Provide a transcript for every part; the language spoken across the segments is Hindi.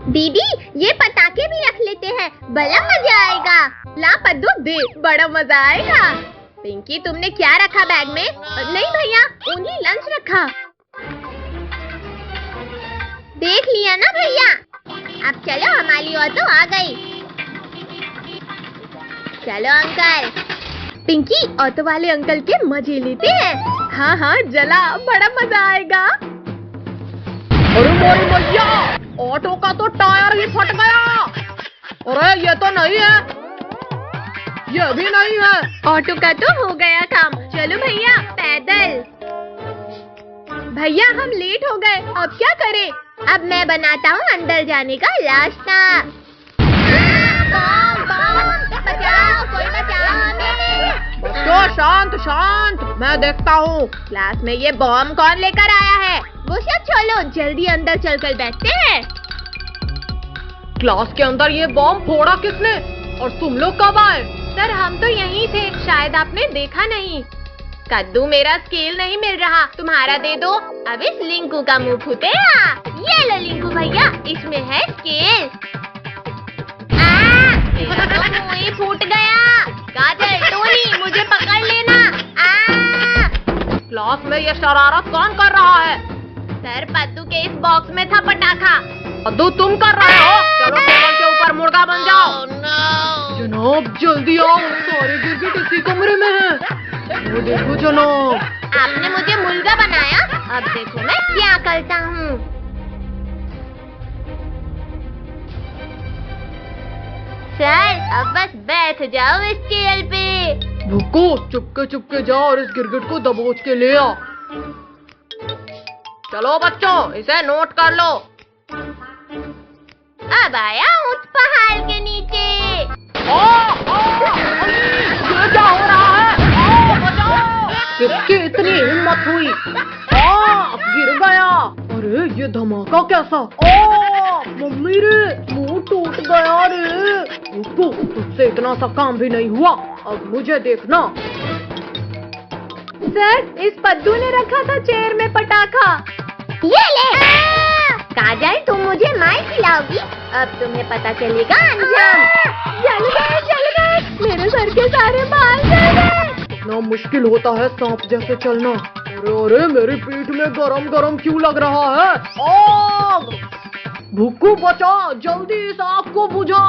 दीदी ये पटाखे भी रख लेते हैं, बड़ा मजा आएगा। ला पद्दू दे, बड़ा मजा आएगा। पिंकी तुमने क्या रखा बैग में? नहीं भैया, ओनली लंच रखा। देख लिया ना भैया। अब चलो, हमारी ऑटो आ गई। चलो अंकल। पिंकी ऑटो वाले अंकल के मजे लेते हैं। हाँ हाँ जला, बड़ा मजा आएगा। अरे मोरी भैया, ऑटो का तो टायर ही फट गया। अरे ये तो नहीं है, ये भी नहीं है। ऑटो का तो हो गया काम। चलो भैया पैदल। भैया हम लेट हो गए, अब क्या करें? अब मैं बनाता हूँ अंदर जाने का रास्ता। बचाओ, कोई बचाओ हमें। बच्चों शांत शांत, मैं देखता हूँ। क्लास में ये बॉम्ब कौन लेकर आया है? वो सब छोड़ो, जल्दी अंदर चलकर बैठते हैं। क्लास के अंदर ये बॉम्ब फोड़ा किसने? और तुम लोग कब आए? सर हम तो यहीं थे, शायद आपने देखा नहीं। कद्दू मेरा स्केल नहीं मिल रहा, तुम्हारा दे दो। अब इस लिंकू का मुंह फूटेगा। ये लो लिंकू भैया, इसमें है स्केल। मेरा तो मुंह ही फूट गया। काजल, टोनी, मुझे पकड़ लेना। क्लास में ये शरारत कौन कर रहा है? सर पद्दू के इस बॉक्स में था पटाखा। पद्दू तुम कर रहे हो? चलो टेबल के ऊपर मुर्गा बन जाओ। जनाब जल्दी आओ, सारे गिरगिट इसी कमरे में हैं। वो देखो जनाब। आपने मुझे मुर्गा बनाया, अब देखो मैं क्या करता हूँ। सर अब बस बैठ जाओ इस चेयर पे। भुक्को चुपके चुपके जाओ और इस गिरगिट को दबोच के ले आ। चलो बच्चों, इसे नोट कर लो। अब आया उस पहाड़ के नीचे। ये क्या हो रहा है? बचाओ! किसकी इतनी हिम्मत हुई? गिर गया। अरे ये धमाका कैसा? मम्मी रे, मुंह टूट गया रे। रुको, तुझसे इतना सा काम भी नहीं हुआ, अब मुझे देखना। सर इस पद्दू ने रखा था चेयर में पटाखा। ये ले। काजल तुम मुझे मार खिलाओगी, अब तुम्हें पता चलेगा अंजाम। जल गए, मेरे सर के सारे बाल जल गए। इतना मुश्किल होता है सांप जैसे चलना। अरे अरे मेरी पीठ में गरम गरम क्यों लग रहा है? आग! भुक्कू बचा, जल्दी इस आग को बुझा।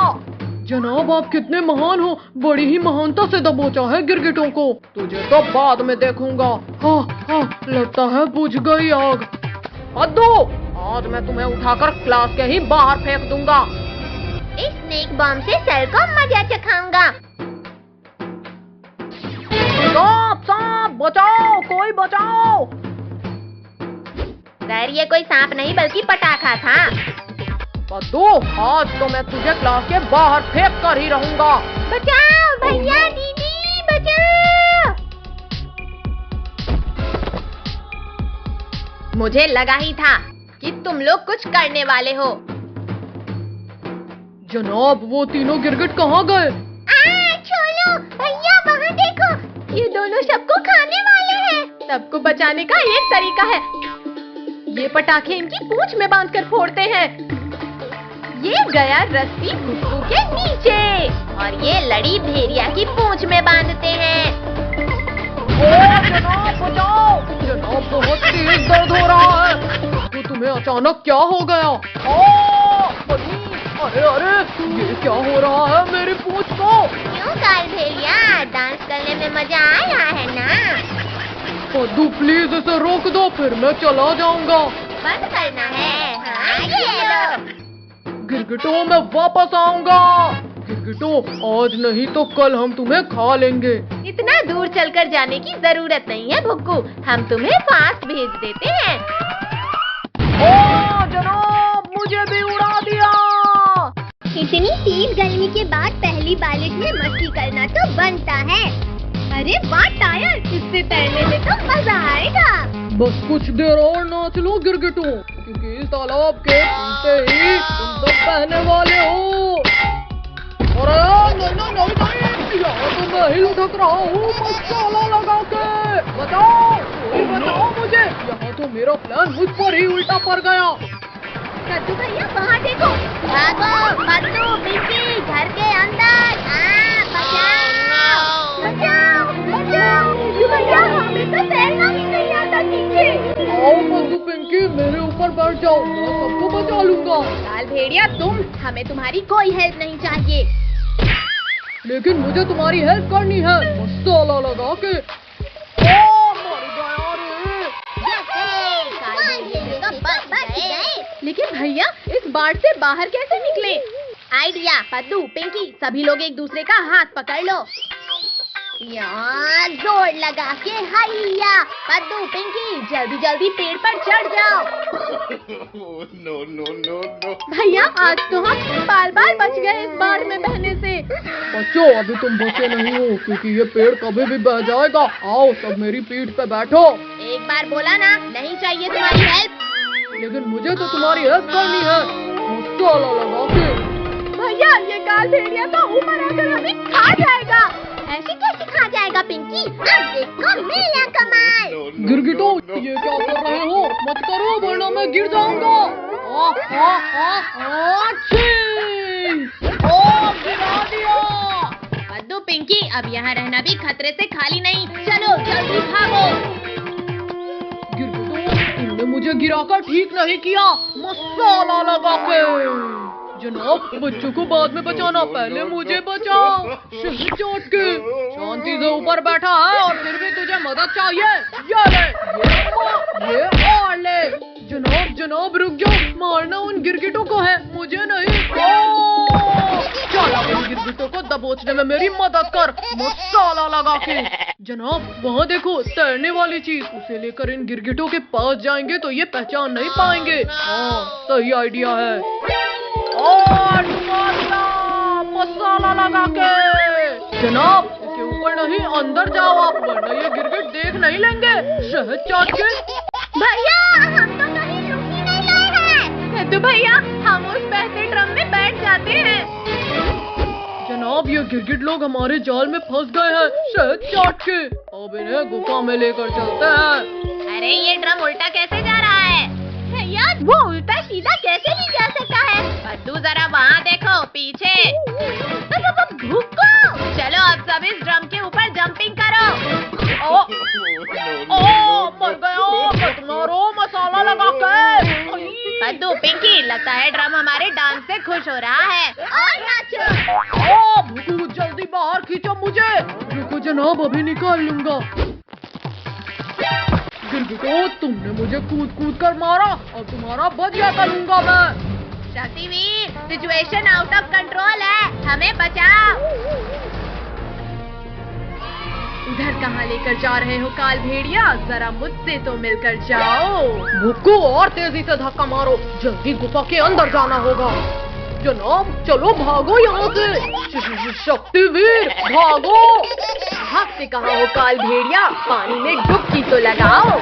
जनाब आप कितने महान हो, बड़ी ही महानता से दबोचा है गिरगिटों को। तुझे तो बाद में देखूंगा। हाँ हाँ, लगता है बुझ गई आग। पद्दू, आज मैं तुम्हें उठाकर क्लास के ही बाहर फेंक दूंगा। इस स्नेक बॉम्ब से सर को मजा चखाऊंगा। सांप सांप, बचाओ, कोई बचाओ। सर ये कोई सांप नहीं बल्कि पटाखा था। पद्दू, आज तो मैं तुझे क्लास के बाहर फेंक कर ही रहूंगा। बचाओ भैया, दीदी बचाओ। मुझे लगा ही था कि तुम लोग कुछ करने वाले हो। जनाब वो तीनों गिरगिट कहाँ गए? छोड़ो भैया, वहाँ देखो, ये दोनों सबको खाने वाले हैं। सबको बचाने का एक तरीका है, ये पटाखे इनकी पूंछ में बांधकर फोड़ते हैं। ये गया रस्सी भुक्कू के नीचे और ये लड़ी भेड़िया की पूंछ में बांधते हैं। जनाब बचाओ, जनाब बहुत तेज दर्द हो रहा है। तो तुम्हें अचानक क्या हो गया? अरे अरे ये क्या हो रहा है मेरी पूंछ को? क्यों काल भेड़िया, डांस करने में मजा आ रहा है ना? पद्दू प्लीज इसे रोक दो, फिर मैं चला जाऊंगा। बंद करना है? हाँ ये लो। गिरगिटों मैं वापस आऊंगा। गिरगिटों आज नहीं तो कल हम तुम्हें खा लेंगे। इतना दूर चलकर जाने की जरूरत नहीं है भुक्कू, हम तुम्हें फास्ट भेज देते हैं। ओ जनाब, मुझे भी उड़ा दिया। इतनी तेज गर्मी के बाद पहली बारिश में मस्ती करना तो बनता है। अरे वाह टायर, इससे तैरने में तो मजा आएगा। बस कुछ देर और नाच लो गिरगिटों, क्योंकि इस तालाब के घूमते ही तुम सब बहने वाले हो। अरे नहीं, यहाँ तो मैं ही लुढ़क रहा हूँ मसाला लगा के। बचाओ, कोई बचाओ मुझे, यहाँ तो मेरा प्लान मुझ पर ही उल्टा पड़ गया। कद्दू भैया वहाँ देखो, पर बैठ जाओ, मैं सबको बचा लूंगा। काल भेड़िया तुम, हमें तुम्हारी कोई हेल्प नहीं चाहिए। लेकिन मुझे तुम्हारी हेल्प करनी है, मसाला लगा के। ओ, मर गया रे। काल भेड़िया तो बच गए। लेकिन भैया इस बाढ़ से बाहर कैसे निकले? आइडिया, पद्दू, पिंकी, सभी लोग एक दूसरे का हाथ पकड़ लो। यहाँ जोर लगा के हैया। पद्दू, पिंकी, जल्दी जल्दी पेड़ पर चढ़ जाओ। No. भैया आज तो हम बाल बाल बच गए इस बाढ़ में बहने से। बच्चों अभी तुम बचे नहीं हो, क्योंकि ये पेड़ कभी भी बह जाएगा। आओ सब मेरी पीठ पे बैठो। एक बार बोला ना, नहीं चाहिए तुम्हारी हेल्प। लेकिन मुझे तो तुम्हारी हेल्प करनी है, मसाला लगा के। भैया ये काल भेड़िया तो ऊपर आकर हमें खा जाएगा। ऐसे कैसे खा जाएगा पिंकी? अब देखो मेरा कमाल। गिरगिटो, ये क्या कर रहे हो? मत करो वरना मैं गिर जाऊंगा। ओ, गिरा दिया। पद्दू, पिंकी, अब यहाँ रहना भी खतरे से खाली नहीं। चलो जल्दी भागो। गिरगिटो, तुमने मुझे गिराकर ठीक नहीं किया, मसाला लगा के। जनाब बच्चों को बाद में बचाना, पहले मुझे बचाओ। शहर चोट के शांति से ऊपर बैठा है और फिर भी तुझे मदद चाहिए। ये ले, ये और ले। जनाब रुक जाओ, मारना उन गिरगिटों को है, मुझे नहीं। चला उन गिरगिटों को दबोचने में मेरी मदद कर, मसाला लगा के। जनाब वहाँ देखो तैरने वाली चीज, उसे लेकर इन गिरगिटों के पास जाएंगे तो ये पहचान नहीं पाएंगे। हाँ सही आइडिया है। और मसाला लगा के। जनाब इसके ऊपर नहीं, अंदर जाओ आप, वरना ये गिरगिट देख नहीं लेंगे। शहद चाट के। भैया हम तो कहीं रुक ही नहीं रहे हैं। पद्दू भैया हम उस बहते ड्रम में बैठ जाते हैं। जनाब ये गिरगिट लोग हमारे जाल में फंस गए हैं, शहद चाट के। अब इन्हें गुफा में लेकर चलते हैं। अरे ये ड्रम उल्टा कैसे जा रहा है? भैया वो उल्टा सीधा कैसे नहीं जा सकता है? पद्दू जरा वहाँ देखो पीछे। भूखो। चलो अब सब इस ड्रम के ऊपर जंपिंग करो। ओ, मर गया, मारो मसाला लगा के। पद्दू, पिंकी, लगता है ड्रम हमारे डांस से खुश हो रहा है। और नाचो। ओ भुकू, जल्दी बाहर खींचो मुझे। रुको जनाब अभी निकाल लूंगा। गिरगिटो तुमने मुझे कूद कूद कर मारा, और तुम्हारा बजिया करूंगा मैं। Shaktiveer, situation out of control है, हमें बचाओ। उधर कहाँ लेकर जा रहे हो काल भेड़िया? जरा मुझसे तो मिलकर जाओ। भुक्कू और तेजी से धक्का मारो, जल्दी गुफा के अंदर जाना होगा। जनाब चलो भागो यहाँ से। शक्तिवीर भागो। भागते कहाँ हो काल भेड़िया? पानी में डुबकी तो लगाओ।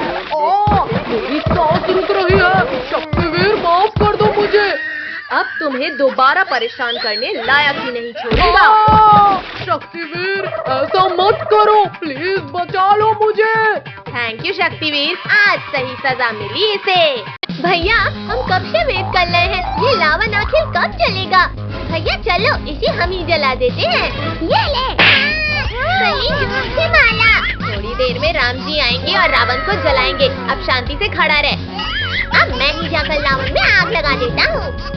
मेरी सांस रुक रही है, शक्तिवीर माफ कर दो मुझे। अब तुम्हें दोबारा परेशान करने लायक ही नहीं छोड़ूंगा। शक्तिवीर ऐसा मत करो, प्लीज बचा लो मुझे। थैंक यू शक्तिवीर, आज सही सजा मिली इसे। भैया हम कब से वेट कर रहे हैं, ये लावन आखिर कब चलेगा? भैया चलो इसे हम ही जला देते हैं। ये ले। सही जोर से माला। थोड़ी देर में राम जी आएंगे और रावण को जलाएंगे। अब शांति से खड़ा रहे। अब मैं ही जाकर रावण में आग लगा देता हूँ।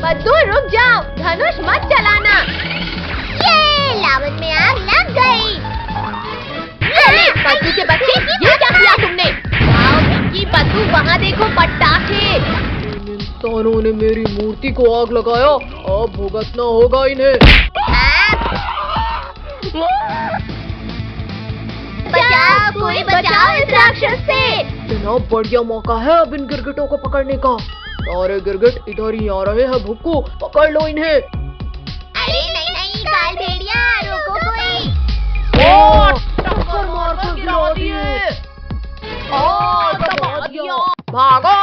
पद्दू रुक जाओ, धनुष मत चलाना। ये लावन में आग लग गई। अरे पद्दू के बच्चे, ये क्या किया तुमने? आओ पिंकी, पद्दू वहाँ देखो पटाखे। इन इंसानों ने मेरी मूर्ति को आग लगाया, अब भुगतना होगा इन्हें। बचाओ, कोई बचाओ इस राक्षस से। जनाब बढ़िया मौका है अब इन गिरगिटों को पकड़ने का। सारे गिरगिट इधर ही आ रहे हैं, भुक्कू पकड़ लो इन्हें। अरे नहीं काल भेड़िया, रोको कोई। टक्कर मार कर गिरा दिए। दबा दिया। भागो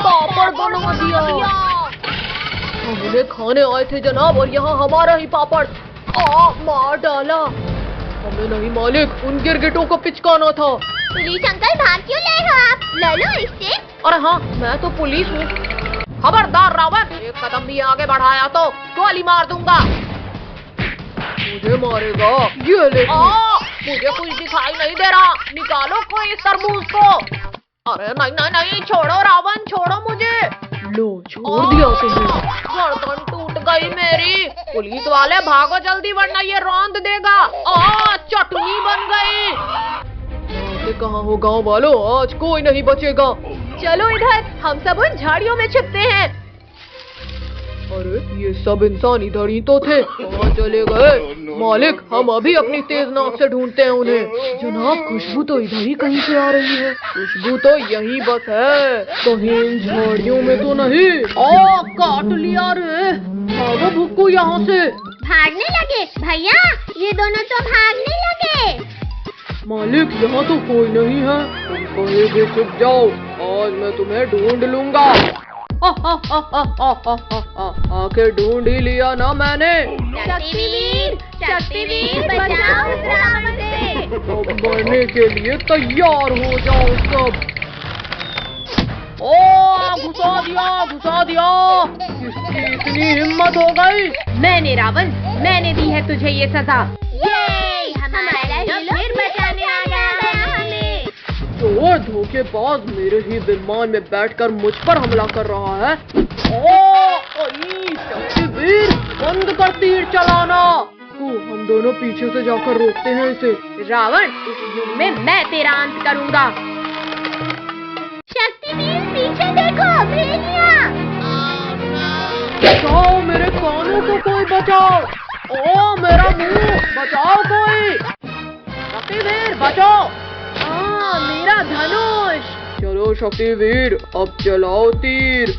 पापड़ बना दिया। हम उन्हें खाने आए थे जनाब, और यहाँ हमारा ही पापड़ मार डाला। हमें नहीं मालिक, उन गिरगिटों को पिचकाना था। पुलिस अंकल भाग क्यों ले हो आप? ले लो इससे। अरे हाँ मैं तो पुलिस हूँ। खबरदार रावण, एक कदम भी आगे बढ़ाया तो गोली मार दूंगा। मुझे मारेगा? ये ले। मुझे कुछ दिखाई नहीं दे रहा, निकालो कोई इस तरबूज को। अरे नहीं नहीं नहीं, छोड़ो रावण, छोड़ो मुझे। लो छोड़ दिया तुम्हें। गर्दन टूट गई मेरी। पुलिस वाले भागो जल्दी वरना ये रौंद देगा। चटनी बन गई। कहाँ हो गाँव वालों, आज कोई नहीं बचेगा। चलो इधर, हम सब उन झाड़ियों में छिपते हैं। अरे ये सब इंसान इधर ही तो थे, कहाँ चले गए? मालिक, हम अभी अपनी तेज नाक से ढूंढते हैं उन्हें। जनाब, खुशबू तो इधर ही कहीं से आ रही है। खुशबू तो यहीं बस है, कहीं इन झाड़ियों में तो नहीं। काट लिया रे। भागो भुक्कू यहाँ से। भागने लगे भैया, ये दोनों तो भागने लगे। मालिक, यहाँ तो कोई नहीं है, तुम कहीं भी छुप जाओ, आज मैं तुम्हें ढूंढ लूंगा। आखिर ढूंढ ही लिया ना मैंने। शक्तिवीर, शक्तिवीर, बचाओ इस रावण से। अब मरने के लिए तैयार हो जाओ सब। घुसा दिया, घुसा दिया। किसकी इतनी हिम्मत हो गई? मैंने रावण, मैंने दी है तुझे ये सजा। ये हमारा हीरो फिर बचाने आ गया हमें। चोर धोखेबाज मेरे ही विमान में बैठकर मुझ पर हमला कर रहा है। शक्तिवीर, बंद कर तीर चलाना। हम दोनों पीछे से जाकर रोकते हैं इसे। रावण, इस युग में मैं तेरा अंत करूंगा। शक्तिवीर, पीछे देखो, भेड़िया। बचाओ मेरे कानों को, कोई बचाओ। मेरा मुंह, बचाओ कोई। शक्तिवीर, बचाओ। मेरा धनुष। चलो शक्तिवीर, अब चलाओ तीर।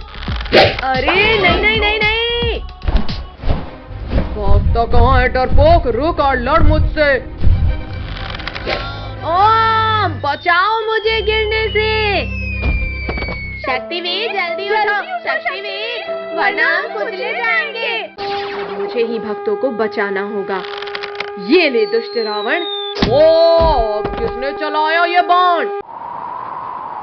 अरे नहीं नहीं नहीं नहीं। भागता कहाँ है डरपोक, रुक और लड़ मुझसे। बचाओ मुझे गिरने से। शक्तिवीर, जल्दी उठो शक्तिवीर, वरना हम कुचले जाएंगे। मुझे ही भक्तों को बचाना होगा। ये ले दुष्ट रावण। अब किसने चलाया ये बाण?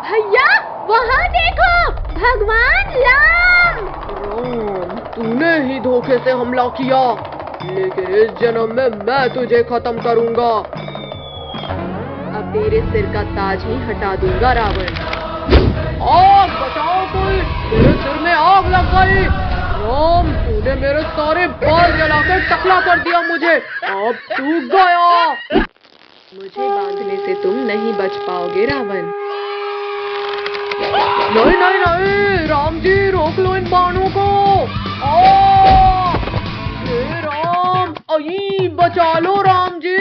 भैया, वहाँ देखो, भगवान राम। राम, तूने ही धोखे से हमला किया, लेकिन इस जन्म में मैं तुझे खत्म करूंगा। अब तेरे सिर का ताज ही हटा दूंगा रावण। आग, बचाओ कोई, मेरे सिर में आग लग गई। राम, तूने मेरे सारे बाल जलाकर टकला कर दिया मुझे, अब तू गया। मुझे बांधने से तुम नहीं बच पाओगे रावण। नहीं नहीं नहीं, राम जी, रोक लो इन बाणों को। हे राम, बचा लो राम जी।